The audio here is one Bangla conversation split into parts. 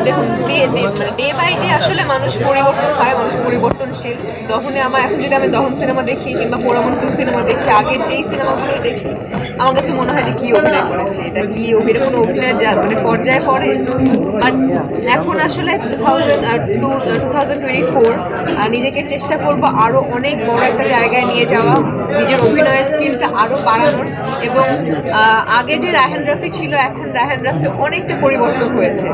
দেখুন ডে বাই ডে আসলে মানুষ পরিবর্তন হয়, মানুষ পরিবর্তনশীল। দহনে এখন যদি আমি দহন সিনেমা দেখি কিংবা পোড়ামন 2 সিনেমা দেখি, আগের যেই সিনেমাগুলো দেখি আমার কাছে মনে হয় যে কী অভিনয় করেছে, এটা কি কোনো অভিনয়ের মানে পর্যায়ে পড়ে। বাট এখন আসলে 2024 নিজেকে চেষ্টা করব আরও অনেক বড় একটা জায়গায় নিয়ে যাওয়া, নিজের অভিনয়ের স্কিলটা আরও বাড়ানোর। এবং আগে যে রায়হান রাফি ছিল, এখন রায়হান রাফি অনেকটা পরিবর্তন হয়েছে।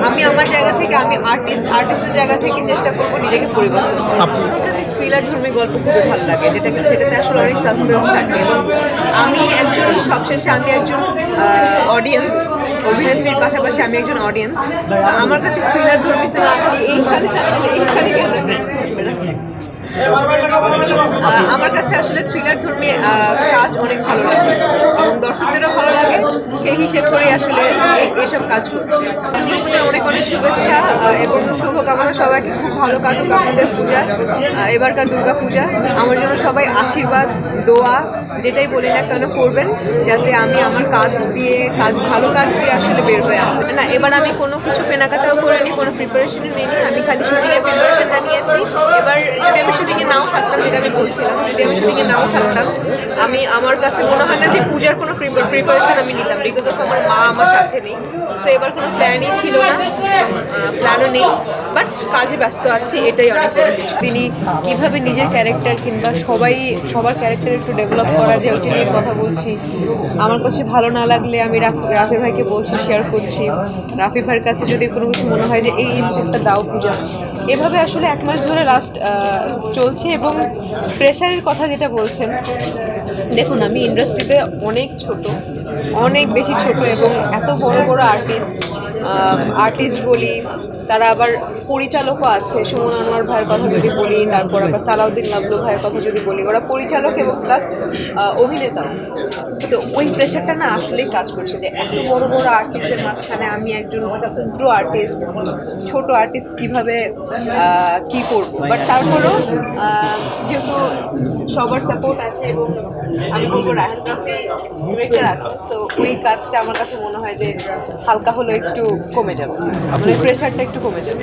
আমি আমার জায়গা থেকে, আমি আর্টিস্টের জায়গা থেকে চেষ্টা করবো নিজেকে পরিবর্তন। আমার কাছে থ্রিলার ধর্মী গল্প খুবই ভালো লাগে, যেটাতে আসলে অনেক সাসপেন্স থাকে। এবং আমি সবশেষে আমি একজন অডিয়েন্স, অভিনেত্রীর পাশাপাশি আমি একজন অডিয়েন্স। আমার কাছে থ্রিলার ধর্মী সিনেমা এইখানে কেন আমার কাছে আসলে থ্রিলার ধর্মী কাজ অনেক ভালো লাগে এবং দর্শকদেরও ভালো লাগে, সেই হিসেব করেই আসলে এসব কাজ করছি। দুর্গাপূজার অনেক অনেক শুভেচ্ছা এবং শুভকামনা সবাইকে। খুব ভালো কাটুক আপনাদের পূজা, এবারকার দুর্গাপূজা। আমার জন্য সবাই আশীর্বাদ, দোয়া যেটাই বলি না কেন করবেন, যাতে আমি আমার ভালো কাজ দিয়ে আসলে বের হয়ে আসতে না। এবার আমি কোনো কিছু কেনাকাটাও করিনি, কোনো প্রিপারেশনও নিইনি, আমি খালি শুটিংয়ের প্রিপারেশনটা নিয়েছি। এবার যদি আমি শুটিংয়ে নাও থাকতাম, যেটা আমি বলছিলাম, যদি আমি শুটিংয়ে নাও থাকতাম, আমার কাছে মনে হয় না যে পূজার কোনো প্রিপারেশন আমি নিতাম, বিকজ অফ আমার মা আমার সাথে নেই। তো এবার কোনো প্ল্যানই ছিল না, প্ল্যানও নেই, বাট কাজে ব্যস্ত আছি, এটাই অনেক বড় কিছু। তিনি কীভাবে নিজের ক্যারেক্টার কিংবা সবার ক্যারেক্টার একটু ডেভেলপ করা যায়, ওইটা নিয়ে কথা বলছি। আমার কাছে ভালো না লাগলে আমি রাফি ভাইকে বলছি, শেয়ার করছি। রাফি ভাইয়ের কাছে যদি কোনো কিছু মনে হয় যে এই ইনপুটটা দাও পূজা, এভাবে আসলে 1 মাস ধরে লাস্ট চলছে। এবং প্রেশারের কথা যেটা বলছেন, দেখুন আমি ইন্ডাস্ট্রিতে অনেক বেশি ছোট এবং এত বড় বড় আর্টিস্ট বলি, তারা আবার পরিচালকও আছে। সুমন আনোয়ার ভাইয়ের কথা যদি বলি, তারপর আবার সালাউদ্দিন লাবলু ভাইয়ের কথা যদি বলি, ওরা পরিচালক এবং প্লাস অভিনেতা। তো ওই প্রেশারটা না আসলেই কাজ করছে যে এত বড় বড় আর্টিস্টের মাঝখানে আমি একজন ক্ষুদ্র আর্টিস্ট, ছোট আর্টিস্ট কীভাবে কী করবো। বাট তারপরেও যেহেতু সবার সাপোর্ট আছে এবং আমি বলবো রায়হান রাফি ডিরেক্টর আছে, সো ওই কাজটা আমার কাছে মনে হয় যে হালকা হলেও একটু কমে যাবে, মানে প্রেশারটা একটু কমে যাবে।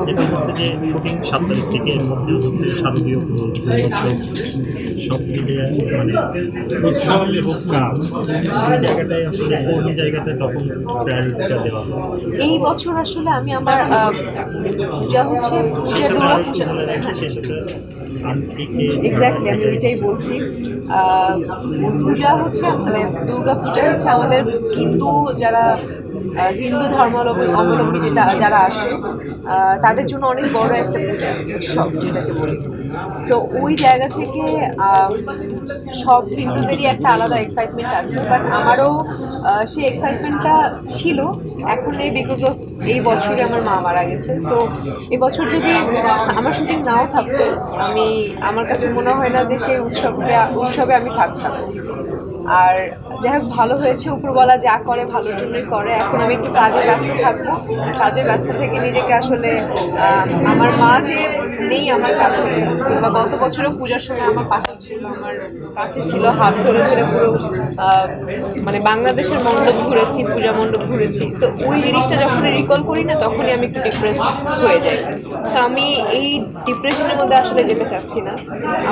যেটা হচ্ছে যে শুটিং 7 তারিখ থেকে এর মধ্যে হচ্ছে শারদীয় সব মিলিয়ে মানে উৎসব এবং কাজ এই জায়গাটায় আসলে কোন জায়গাতে তখন প্রায়োরিটিটা দেওয়া হচ্ছে? এই বছর আসলে আমি আমার পূজা হচ্ছে দুর্গাপূজা, এক্স্যাক্টলি আমি ওইটাই বলছি। পূজা হচ্ছে মানে দুর্গাপূজা হচ্ছে আমাদের হিন্দু ধর্মাবলম্বী যারা আছে তাদের জন্য অনেক বড় একটা পূজা উৎসব যেটাকে বলি। তো ওই জায়গা থেকে সব হিন্দুদেরই একটা আলাদা এক্সাইটমেন্ট আছে, বাট আমারও সেই এক্সাইটমেন্টটা ছিল এখন নেই, বিকজ অফ এই বছরে আমার মা মারা গেছে। সো এবছর যদি আমার শুটিং নাও থাকতো, আমার কাছে মনে হয় না যে সেই উৎসবে আমি থাকতাম। আর যাই হোক, ভালো হয়েছে, উপরওয়ালা যা করে ভালোর জন্যই করে। এখন আমি একটু কাজে ব্যস্ত থাকবো, কাজের ব্যস্ত থেকে নিজেকে আসলে আমার মা যে নেই আমার কাছে, বা গত বছরও পূজার সময় আমার পাশে ছিল, আমার কাছে ছিল, হাত ধরে ধরে পুরো মানে বাংলাদেশের মণ্ডপ ঘুরেছি, পূজা মণ্ডপ ঘুরেছি। তো ওই জিনিসটা যখন রিকল করি না, তখনই আমি একটু ডিপ্রেস হয়ে যাই। তো আমি এই ডিপ্রেশনের মধ্যে আসলে যেতে চাচ্ছি না।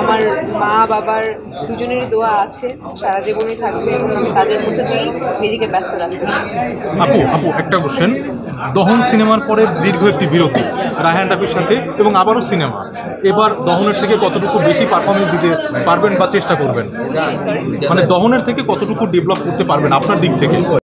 আমার মা বাবার দুজনেরই দোয়া আছে, সারা জীবনই থাকবে এবং আমি কাজের মধ্যে দিয়েই নিজেকে ব্যস্ত রাখবো। আপু একটা কোশ্চেন, দহন সিনেমার পরে দীর্ঘ একটি বিরতি রায়হান রাফির সাথে এবং আবারও সিনেমা, এবার দহনের থেকে কতটুকু বেশি পারফরমেন্স দিতে পারবেন বা চেষ্টা করবেন? মানে দহনের থেকে কতটুকু ডেভেলপ করতে পারবেন আপনার দিক থেকে?